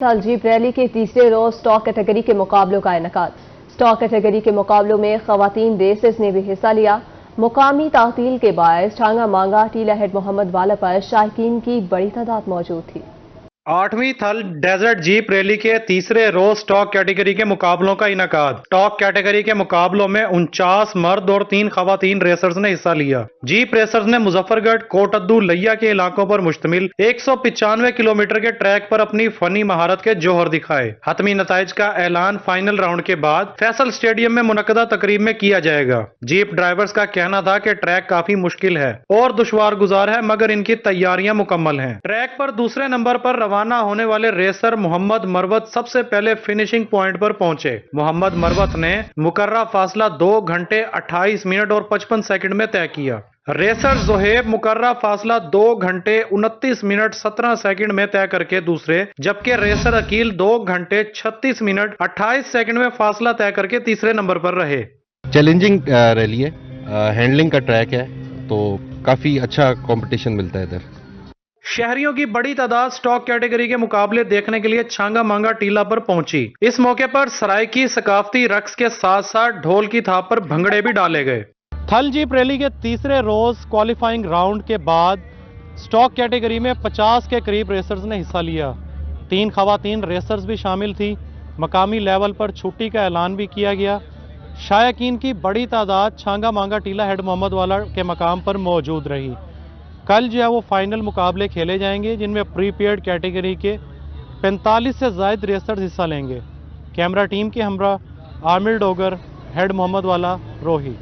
سال jeep rally کے تیسرے روز سٹاک کیٹیگری کے مقابلوں کا انعقاد۔ سٹاک کیٹیگری کے مقابلوں میں خواتین ریسرز نے بھی حصہ لیا۔ مقامی تعطیل کے باعث ٹھانگا مانگا ٹیلا ہیڈ محمد والا پر شائقین کی بڑی تعداد موجود تھی۔ 8ویں تھل ڈیزرٹ جیپ ریلی کے تیسرے روز سٹاک کیٹیگری کے مقابلوں کا انعقاد۔ سٹاک کیٹیگری کے مقابلوں میں 49 مرد اور 3 خواتین ریسرز نے حصہ لیا۔ جیپ ریسرز نے مظفر گڑھ، کوٹ ادو، لیا کے علاقوں پر مشتمل 195 کلومیٹر کے ٹریک پر اپنی فنی مہارت کے جوہر دکھائے۔ حتمی نتائج کا اعلان فائنل راؤنڈ کے بعد فیصل اسٹیڈیم میں منعقدہ تقریب میں کیا جائے گا۔ جیپ ڈرائیورز کا کہنا تھا کہ ٹریک کافی مشکل ہے اور دشوار گزار ہے، مگر ان کی تیاریاں مکمل ہیں۔ ٹریک پر دوسرے نمبر پر روانہ ہونے والے ریسر محمد مروت سب سے پہلے فنشنگ پوائنٹ پر پہنچے۔ محمد مروت نے مقررہ فاصلہ 2 گھنٹے 28 منٹ اور 55 سیکنڈ میں طے کیا۔ ریسر زہیب مقررہ فاصلہ 2 گھنٹے 29 منٹ 17 سیکنڈ میں طے کر کے دوسرے، جبکہ ریسر عقیل 2 گھنٹے 36 منٹ 28 سیکنڈ میں فاصلہ طے کر کے تیسرے نمبر پر رہے۔ چیلنجنگ ریلی ہے، ہینڈلنگ کا ٹریک ہے، تو کافی اچھا کمپٹیشن ملتا ہے ادھر۔ شہریوں کی بڑی تعداد سٹاک کیٹیگری کے مقابلے دیکھنے کے لیے چھانگا مانگا ٹیلا پر پہنچی۔ اس موقع پر سرائکی ثقافتی رقص کے ساتھ ساتھ ڈھول کی تھاپ پر بھنگڑے بھی ڈالے گئے۔ تھل جیپ ریلی کے تیسرے روز کوالیفائنگ راؤنڈ کے بعد سٹاک کیٹیگری میں 50 کے قریب ریسرز نے حصہ لیا۔ 3 خواتین ریسرز بھی شامل تھی۔ مقامی لیول پر چھٹی کا اعلان بھی کیا گیا۔ شائقین کی بڑی تعداد چھانگا مانگا ٹیلا ہیڈ محمد والا کے مقام پر موجود رہی۔ کل جو ہے وہ فائنل مقابلے کھیلے جائیں گے، جن میں پری پیڈ کیٹیگری کے 45 سے زائد ریسرز حصہ لیں گے۔ کیمرہ ٹیم کے ہمراہ عامر ڈوگر، ہیڈ محمد والا، روہی۔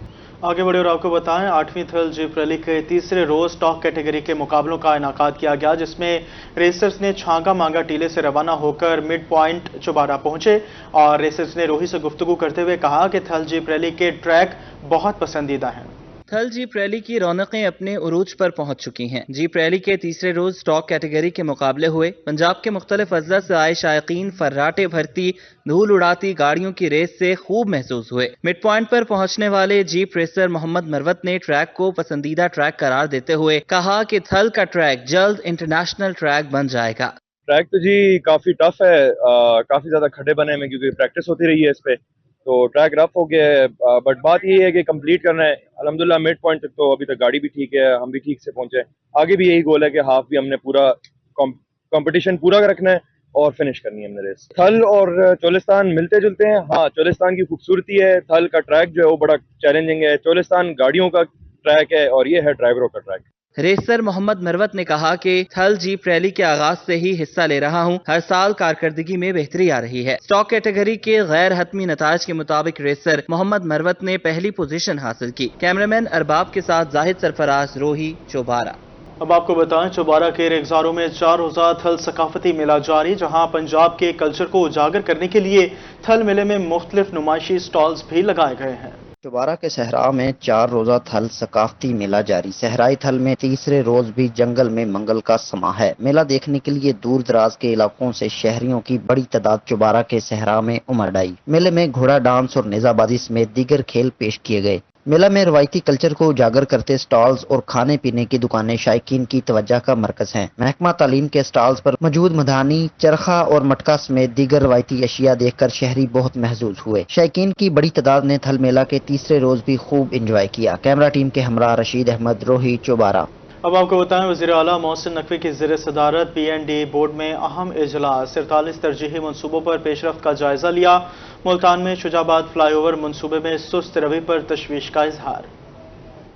آگے بڑھے اور آپ کو بتائیں 8ویں تھل جیپ ریلی کے تیسرے روز سٹاک کیٹیگری کے مقابلوں کا انعقاد کیا گیا، جس میں ریسرز نے چھانگا مانگا ٹیلے سے روانہ ہو کر مڈ پوائنٹ چوبارہ پہنچے اور ریسرز نے روہی سے گفتگو کرتے ہوئے کہا کہ تھل جیپ ریلی کے ٹریک بہت پسندیدہ ہیں۔ تھل جیپ ریلی کی رونقیں اپنے عروج پر پہنچ چکی ہیں۔ جیپ ریلی کے تیسرے روز سٹاک کیٹیگری کے مقابلے ہوئے۔ پنجاب کے مختلف اضلاع سے آئے شائقین فراٹے بھرتی، دھول اڑاتی گاڑیوں کی ریس سے خوب محظوظ ہوئے۔ مڈ پوائنٹ پر پہنچنے والے جیپ ریسر محمد مروت نے ٹریک کو پسندیدہ ٹریک قرار دیتے ہوئے کہا کہ تھل کا ٹریک جلد انٹرنیشنل ٹریک بن جائے گا۔ ٹریک تو جی کافی ٹف ہے، کافی زیادہ کھڈے بنے میں، کیونکہ پریکٹس ہوتی رہی ہے اس پہ، تو ٹریک رف ہو گیا ہے، بٹ بات یہ ہے کہ کمپلیٹ کرنا ہے۔ الحمدللہ مڈ پوائنٹ تک تو ابھی تک گاڑی بھی ٹھیک ہے، ہم بھی ٹھیک سے پہنچے۔ آگے بھی یہی گول ہے کہ ہاف بھی ہم نے پورا کمپٹیشن پورا رکھنا ہے اور فنش کرنی ہے ہم نے ریس۔ تھل اور چولستان ملتے جلتے ہیں، ہاں چولستان کی خوبصورتی ہے، تھل کا ٹریک جو ہے وہ بڑا چیلنجنگ ہے، چولستان گاڑیوں کا ٹریک ہے اور یہ ہے ڈرائیوروں کا ٹریک۔ ریسر محمد مروت نے کہا کہ تھل جیپ ریلی کے آغاز سے ہی حصہ لے رہا ہوں، ہر سال کارکردگی میں بہتری آ رہی ہے۔ سٹاک کیٹیگری کے غیر حتمی نتائج کے مطابق ریسر محمد مروت نے پہلی پوزیشن حاصل کی۔ کیمرامین ارباب کے ساتھ زاہد سرفراز، روہی، چوبارہ۔ اب آپ کو بتائیں چوبارہ کے ریگزاروں میں 4 روزہ تھل ثقافتی میلہ جاری، جہاں پنجاب کے کلچر کو اجاگر کرنے کے لیے تھل میلے میں مختلف نمائشی سٹالز بھی لگائے گئے ہیں۔ چوبارہ کے صحرا میں 4 روزہ تھل ثقافتی میلہ جاری۔ صحرائی تھل میں تیسرے روز بھی جنگل میں منگل کا سما ہے۔ میلہ دیکھنے کے لیے دور دراز کے علاقوں سے شہریوں کی بڑی تعداد چوبارہ کے صحرا میں امڑ آئی۔ میلے میں گھوڑا ڈانس اور نیزہ بازی سمیت دیگر کھیل پیش کیے گئے۔ میلہ میں روایتی کلچر کو اجاگر کرتے سٹالز اور کھانے پینے کی دکانیں شائقین کی توجہ کا مرکز ہیں۔ محکمہ تعلیم کے سٹالز پر موجود مدھانی، چرخا اور مٹکا سمیت دیگر روایتی اشیاء دیکھ کر شہری بہت محظوظ ہوئے۔ شائقین کی بڑی تعداد نے تھل میلہ کے تیسرے روز بھی خوب انجوائے کیا۔ کیمرہ ٹیم کے ہمراہ رشید احمد، روہی، چوبارہ۔ اب آپ کو بتائیں وزیر اعلیٰ محسن نقوی کی زیر صدارت PND بورڈ میں اہم اجلاس، 43 ترجیحی منصوبوں پر پیش رفت کا جائزہ لیا۔ ملتان میں شجاع آباد فلائی اوور منصوبے میں سست روی پر تشویش کا اظہار۔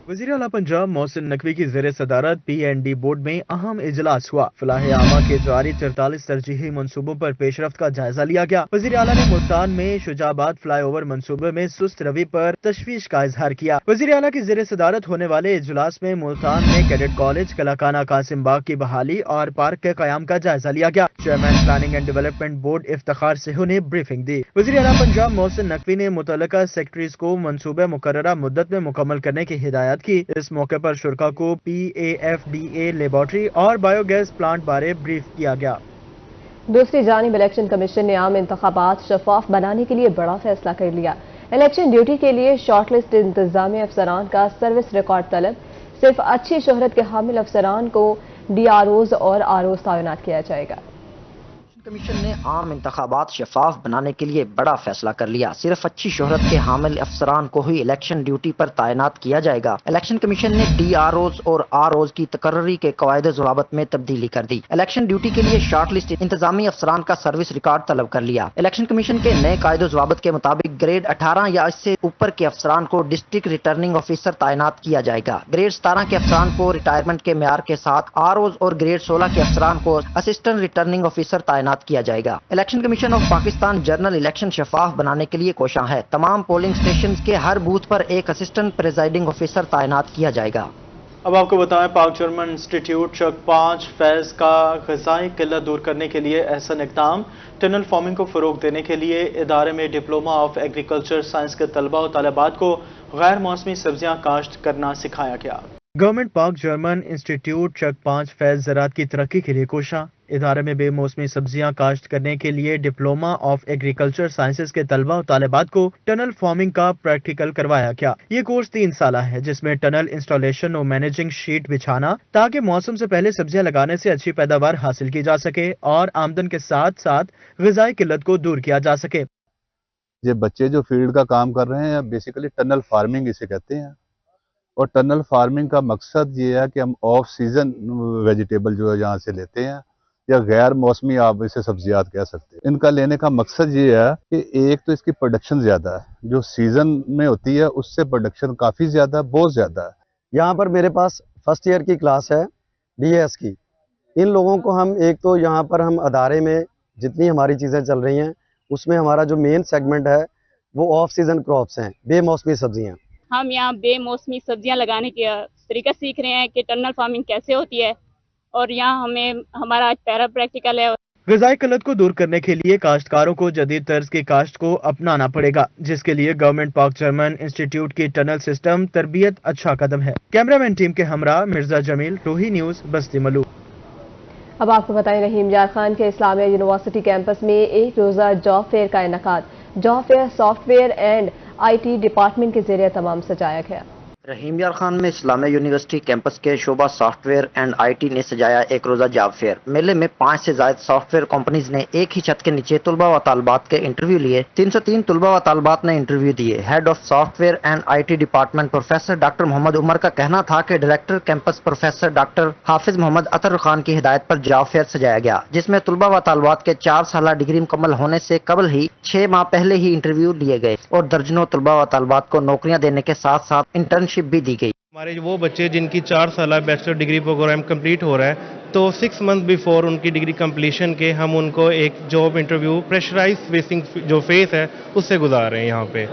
وزیر اعلیٰ پنجاب محسن نقوی کی زیر صدارت PND بورڈ میں اہم اجلاس ہوا۔ فلاح عامہ کے جاری 44 ترجیحی منصوبوں پر پیش رفت کا جائزہ لیا گیا۔ وزیر اعلیٰ نے ملتان میں شجاع آباد فلائی اوور منصوبے میں سست روی پر تشویش کا اظہار کیا۔ وزیر اعلیٰ کی زیر صدارت ہونے والے اجلاس میں ملتان میں کیڈٹ کالج، کلاکانہ قاسم باغ کی بحالی اور پارک کے قیام کا جائزہ لیا گیا۔ Chairman planning and development board Iftikhar Sahu نے بریفنگ دی۔ وزیر اعلیٰ پنجاب محسن نقوی نے متعلقہ سیکٹریز کو منصوبے مقررہ مدت میں مکمل کرنے کی ہدایت کی۔ اس موقع پر شرکاء کو PAFDA لیبارٹری اور بایو گیس پلانٹ بارے بریف کیا گیا۔ دوسری جانب الیکشن کمیشن نے عام انتخابات شفاف بنانے کے لیے بڑا فیصلہ کر لیا۔ الیکشن ڈیوٹی کے لیے شارٹ لسٹ انتظامی افسران کا سروس ریکارڈ طلب، صرف اچھی شہرت کے حامل افسران کو DROز اور ROز تعینات کیا جائے گا۔ कमीशन ने आम इंतखाबात शफाफ बनाने के लिए बड़ा फैसला कर लिया। सिर्फ अच्छी शोहरत के हामिल अफसरान को ही इलेक्शन ड्यूटी पर तैनात किया जाएगा। इलेक्शन कमीशन ने DROs और ROs की तकर्री के कवायद ज़वाबत में तब्दीली कर दी। इलेक्शन ड्यूटी के लिए शॉर्ट लिस्ट इंतजामी अफसरान का सर्विस रिकॉर्ड तलब कर लिया। इलेक्शन कमीशन के नए कायदे ज़वाबत के मुताबिक ग्रेड 18 या इससे ऊपर के अफसरान को डिस्ट्रिक्ट रिटर्निंग ऑफिसर तैनात किया जाएगा। ग्रेड 17 के अफसरान को रिटायरमेंट के मेयार के साथ ROs और ग्रेड 16 के अफसरान को असिस्टेंट रिटर्निंग ऑफिसर तैनात किया जाएगा। Election commission of Pakistan general election शफाफ बनाने के लिए कोशां है। तमाम पोलिंग स्टेशन के हर बूथ पर एक असिस्टेंट प्रिजाइडिंग ऑफिसर तैनात किया जाएगा। अब आपको बताएं, पाक जर्मन इंस्टीट्यूट चक 5 फैज का ग़िज़ाई किल्लत दूर करने के लिए अहसन इक़दाम। टनल फार्मिंग को फ़रोग़ देने के लिए इदारे में डिप्लोमा ऑफ एग्रीकल्चर साइंस के तलबा और तालिबात को गैर मौसमी सब्जियां काश्त करना सिखाया गया। गवर्नमेंट पाक जर्मन इंस्टीट्यूट चक 5 फैज ज़राअत की तरक्की के लिए कोशां। इदारे में बेमौसमी सब्जियां काश्त करने के लिए डिप्लोमा ऑफ एग्रीकल्चर साइंसेज के तलबा और तालिबात को टनल फार्मिंग का प्रैक्टिकल करवाया गया। ये कोर्स 3 साला है, जिसमें टनल इंस्टॉलेशन और मैनेजिंग शीट बिछाना ताकि मौसम से पहले सब्जियां लगाने से अच्छी पैदावार हासिल की जा सके और आमदन के साथ साथ ग़िज़ाई किल्लत को दूर किया जा सके। ये बच्चे जो फील्ड का काम कर रहे हैं बेसिकली टनल फार्मिंग इसे कहते हैं, और टनल फार्मिंग का मकसद ये है कि हम ऑफ सीजन वेजिटेबल जो है यहाँ से लेते हैं, या गैर मौसमी आप इसे सब्जियात कह सकते हैं। इनका लेने का मकसद ये है कि एक तो इसकी प्रोडक्शन ज़्यादा है, जो सीज़न में होती है उससे प्रोडक्शन काफ़ी ज़्यादा, बहुत ज़्यादा है। यहाँ पर मेरे पास फर्स्ट ईयर की क्लास है DAS की। इन लोगों को हम एक तो यहाँ पर हम अदारे में जितनी हमारी चीज़ें चल रही हैं उसमें हमारा जो मेन सेगमेंट है वो ऑफ सीज़न क्रॉप्स हैं, बेमौसमी सब्जियाँ। हम यहाँ बेमौसमी सब्जियां लगाने के तरीका सीख रहे हैं कि टनल फार्मिंग कैसे होती है, और यहाँ हमें हमारा आज पैरा प्रैक्टिकल है। ग़िज़ाई किल्लत को दूर करने के लिए काश्तकारों को जदीद तर्ज की काश्त को अपनाना पड़ेगा, जिसके लिए गवर्नमेंट पाक जर्मन इंस्टीट्यूट की टनल सिस्टम तरबियत अच्छा कदम है। कैमरामैन टीम के हमरा मिर्जा जमील, रोही न्यूज़, बस्ती मलू। अब आपको बताएं, रहीम यार खान के इस्लामिया यूनिवर्सिटी कैंपस में एक रोज़ा जॉब फेयर का इनेकाद। Job fair software and IT department के ज़रिए तमाम सजाया गया। रहीम यार खान में इस्लामिया यूनिवर्सिटी कैंपस के शोबा सॉफ्टवेयर एंड IT ने सजाया एक रोजा जॉब फेयर। मेले में 5 से ज्यादा सॉफ्टवेयर कंपनीज ने एक ही छत के नीचे तुलबा व तालबात के इंटरव्यू लिए। 303 तुलबा व तालबात ने इंटरव्यू दिए। Head of software and IT department professor doctor Mohammad Umar का कहना था कि director campus professor doctor Hafiz Mohammad Athar Khan की हिदायत पर जॉब फेयर सजाया गया, जिसमें तुलबा व तालबात के 4 साल डिग्री मुकम्मल होने से कबल ही 6 माह पहले ही इंटरव्यू लिए गए और दर्जनों तुलबा व तालबात को नौकरियां देने के साथ साथ इंटर्नशिप भी दी गई। हमारे वो बच्चे जिनकी 4 साल बैचलर डिग्री प्रोग्राम कंप्लीट हो रहा है, तो 6 मंथ बिफोर उनकी डिग्री कंप्लीशन के हम उनको एक जॉब इंटरव्यू प्रेशराइज फेसिंग जो फेस है उससे गुजार रहे हैं यहाँ पे।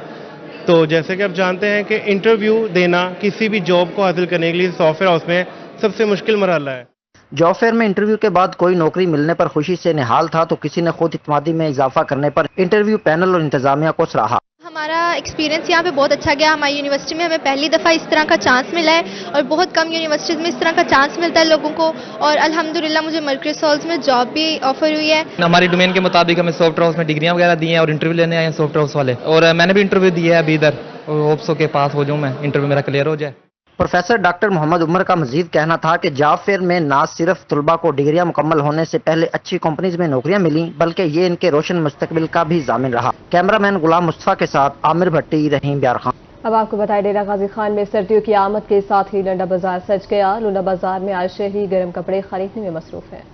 तो जैसे कि आप जानते हैं कि इंटरव्यू देना किसी भी जॉब को हासिल करने के लिए सॉफ्टवेयर हाउस में सबसे मुश्किल मरहला है। जॉब फेयर में इंटरव्यू के बाद कोई नौकरी मिलने पर खुशी से निहाल था, तो किसी ने खुद इत्मीनान में इजाफा करने पर इंटरव्यू पैनल और इंतजामिया को सराहा। हमारा एक्सपीरियंस यहाँ पे बहुत अच्छा गया। हमारी यूनिवर्सिटी में हमें पहली दफ़ा इस तरह का चांस मिला है और बहुत कम यूनिवर्सिटीज़ में इस तरह का चांस मिलता है लोगों को, और अल्हम्दुलिल्लाह मुझे मर्कज़ी सॉल्स में जॉब भी ऑफर हुई है। हमारी डोमेन के मुताबिक हमें सॉफ्टवेयर हाउस में डिग्रियाँ वगैरह दी हैं और इंटरव्यू लेने आए हैं सॉफ्टवेयर हाउस वाले, और मैंने भी इंटरव्यू दिया है अभी इधर, होप्सो के पास हो जाऊँ मैं, इंटरव्यू मेरा क्लियर हो जाए। प्रोफेसर डॉक्टर मोहम्मद उमर का मजीद कहना था कि जॉब फेयर में न सिर्फ तुलबा को डिग्रियां मुकम्मल होने से पहले अच्छी कंपनीज में नौकरियां मिली, बल्कि ये इनके रोशन मुस्तकबिल का भी जामिन रहा। कैमरामैन गुलाम मुस्तफा के साथ आमिर भट्टी, रहीम यार खान। अब आपको बताएं, डेरा गाजी खान में सर्दियों की आमद के साथ ही लंडा बाजार सज गया। लंडा बाजार में आज शहरी गर्म कपड़े खरीदने में मसरूफ है।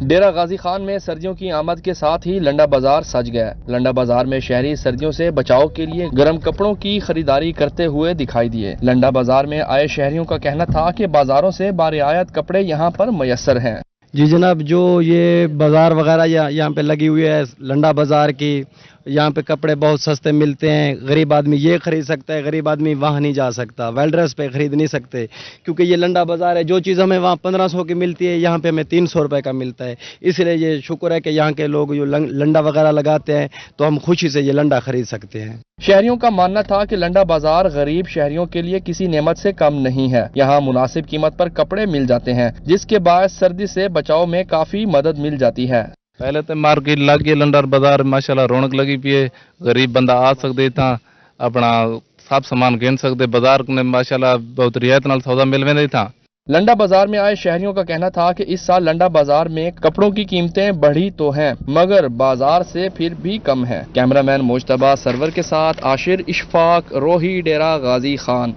डेरा गाजी खान में सर्दियों की आमद के साथ ही लंडा बाजार सज गया। लंडा बाजार में शहरी सर्दियों से बचाव के लिए गर्म कपड़ों की खरीदारी करते हुए दिखाई दिए। लंडा बाजार में आए शहरियों का कहना था कि बाजारों से बारियात कपड़े यहाँ पर मयसर हैं। जी जनाब, जो ये बाजार वगैरह यहाँ पे लगी हुई है लंडा बाजार की, यहाँ पे कपड़े बहुत सस्ते मिलते हैं। गरीब आदमी ये खरीद सकता है, गरीब आदमी वहाँ नहीं जा सकता, वेल्डर्स पे खरीद नहीं सकते, क्योंकि ये लंडा बाजार है। जो चीज़ हमें वहाँ 1500 की मिलती है यहाँ पे हमें 300 रुपये का मिलता है। इसलिए ये शुक्र है कि यहाँ के लोग जो लंडा वगैरह लगाते हैं तो हम खुशी से ये लंडा खरीद सकते हैं। शहरियों का मानना था कि लंडा बाजार गरीब शहरियों के लिए किसी नेमत से कम नहीं है। यहाँ मुनासिब कीमत पर कपड़े मिल जाते हैं, जिसके बाद सर्दी से बचाव में काफी मदद मिल जाती है। पहले तो मार्केट लग गई लंडा बाजार, माशाल्लाह रौनक लगी पी है। गरीब बंदा आ सकते था, अपना सब सामान गिन सकते। बाजार में माशाल्लाह बहुत रियायत नाल सौदा मिल वेंदा था। लंडा बाजार में आए शहरियों का कहना था कि इस साल लंडा बाजार में कपड़ों की कीमतें बढ़ी तो हैं मगर बाजार से फिर भी कम है। कैमरामैन मोजतबा सरवर के साथ आशिर इशफाक रोही डेरा गाजी खान।